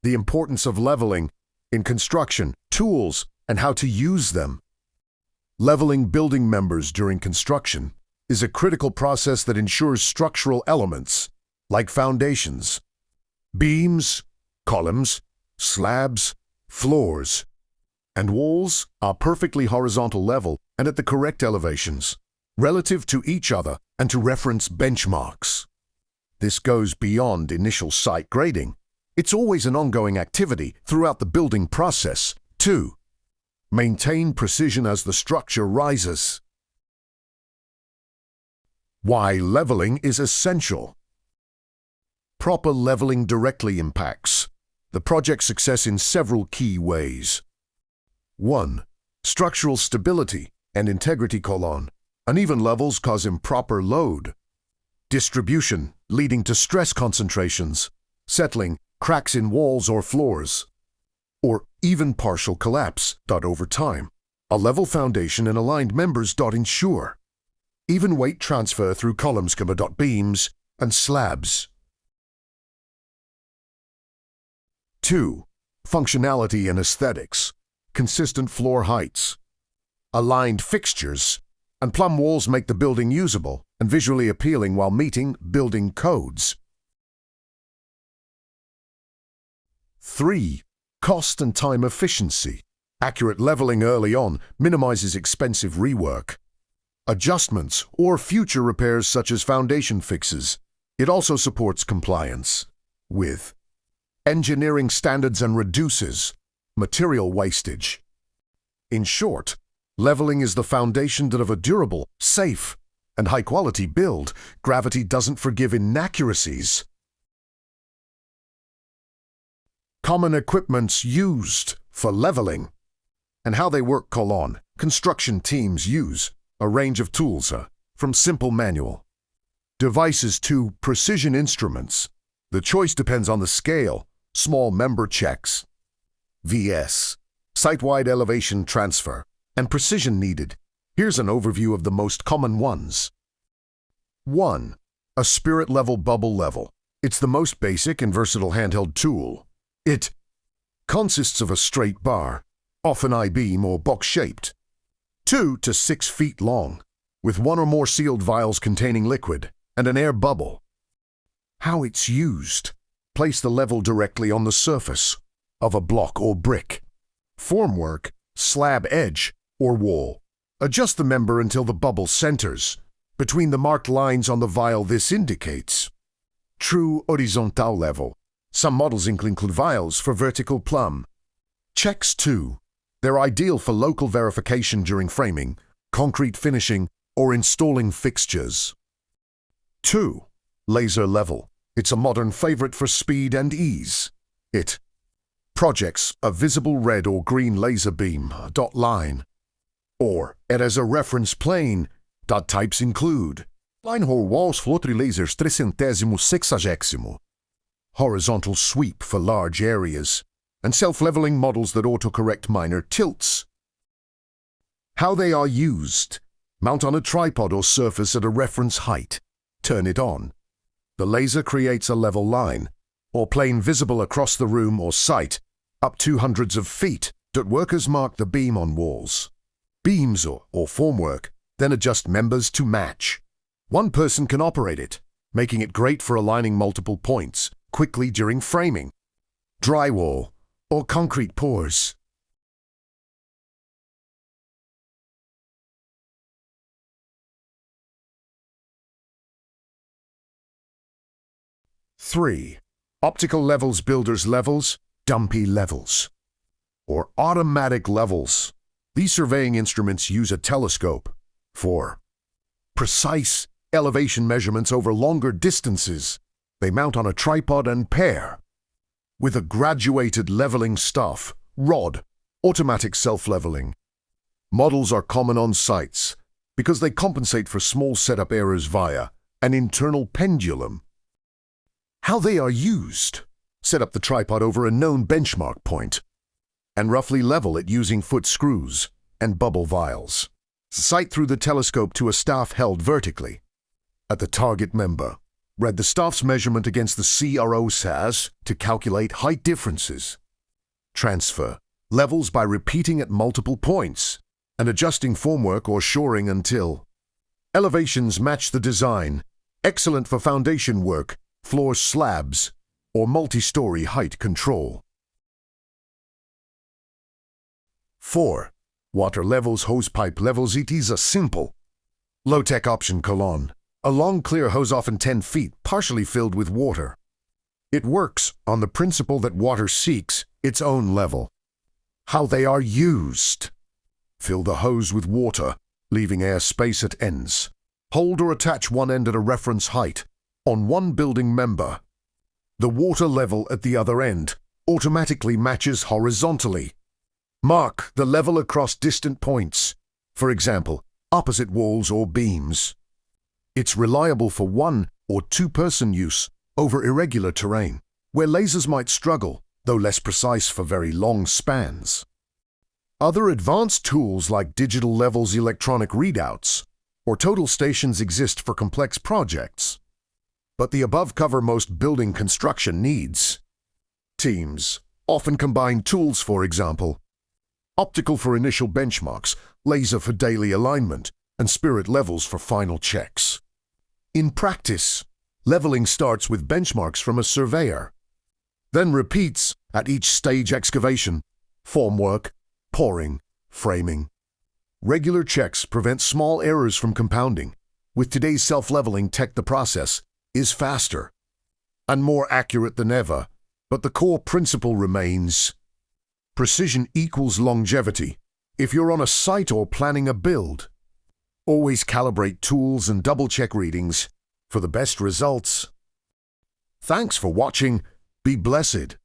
the importance of leveling in construction, tools, and how to use them. Leveling building members during construction is a critical process that ensures structural elements, like foundations, beams, columns, slabs, floors, and walls are perfectly horizontal level and at the correct elevations, relative to each other and to reference benchmarks. This goes beyond initial site grading. It's always an ongoing activity throughout the building process, too. Maintain precision as the structure rises. Why leveling is essential. Proper leveling directly impacts the project's success in several key ways. 1. Structural stability and integrity. Uneven levels cause improper load. Distribution, leading to stress concentrations, settling, cracks in walls or floors, or even partial collapse. Over time, a level foundation and aligned members. Ensure even weight transfer through columns, beams, and slabs. 2. Functionality and aesthetics. Consistent floor heights, aligned fixtures, and plumb walls make the building usable and visually appealing while meeting building codes. 3. Cost and time efficiency. Accurate leveling early on minimizes expensive rework, adjustments, or future repairs such as foundation fixes. It also supports compliance with engineering standards and reduces material wastage. In short, leveling is the foundation of a durable, safe, and high-quality build. Gravity doesn't forgive inaccuracies. Common equipments used for leveling and how they work. Construction teams use a range of tools, from simple manual devices to precision instruments. The choice depends on the scale. Small member checks, VS, site-wide elevation transfer, and precision needed. Here's an overview of the most common ones. 1. A spirit level bubble level. It's the most basic and versatile handheld tool. It consists of a straight bar, often I-beam or box-shaped, 2 to 6 feet long, with one or more sealed vials containing liquid and an air bubble. How it's used. Place the level directly on the surface of a block or brick, formwork, slab edge, or wall. Adjust the member until the bubble centers between the marked lines on the vial. This indicates true horizontal level. Some models include vials for vertical plumb. Checks 2. They're ideal for local verification during framing, concrete finishing, or installing fixtures. 2. Laser level. It's a modern favorite for speed and ease. It projects a visible red or green laser beam, line, or it has a reference plane. Types include line hole walls, floating lasers 360, horizontal sweep for large areas, and self-leveling models that autocorrect minor tilts. How they are used. Mount on a tripod or surface at a reference height. Turn it on. The laser creates a level line, or plane visible across the room or site, up to hundreds of feet. Workers mark the beam on walls. Beams or formwork, then adjust members to match. One person can operate it, making it great for aligning multiple points quickly during framing, drywall, or concrete pours. 3. Optical levels. Builders levels, dumpy levels, or automatic levels. These surveying instruments use a telescope for precise elevation measurements over longer distances. They mount on a tripod and pair with a graduated leveling staff, rod, automatic self-leveling. Models are common on sites because they compensate for small setup errors via an internal pendulum. How they are used. Set up the tripod over a known benchmark point and roughly level it using foot screws and bubble vials. Sight through the telescope to a staff held vertically at the target member. Read the staff's measurement against the CRO SAS to calculate height differences. Transfer levels by repeating at multiple points and adjusting formwork or shoring until elevations match the design. Excellent for foundation work, floor slabs, or multi-story height control. 4. Water levels, hose pipe levels. It is a simple, low-tech option colon. A long clear hose, often 10 feet, partially filled with water. It works on the principle that water seeks its own level. How they are used. Fill the hose with water, leaving air space at ends. Hold or attach one end at a reference height on one building member. The water level at the other end automatically matches horizontally. Mark the level across distant points, for example, opposite walls or beams. It's reliable for 1 or 2-person use over irregular terrain, where lasers might struggle, though less precise for very long spans. Other advanced tools like digital levels electronic readouts or total stations exist for complex projects, but the above cover most building construction needs. Teams often combine tools, for example, optical for initial benchmarks, laser for daily alignment, and spirit levels for final checks. In practice, leveling starts with benchmarks from a surveyor, then repeats at each stage: excavation, formwork, pouring, framing. Regular checks prevent small errors from compounding. With today's self-leveling tech, the process is faster and more accurate than ever, but the core principle remains. Precision equals longevity. If you're on a site or planning a build, always calibrate tools and double-check readings for the best results. Thanks for watching. Be blessed.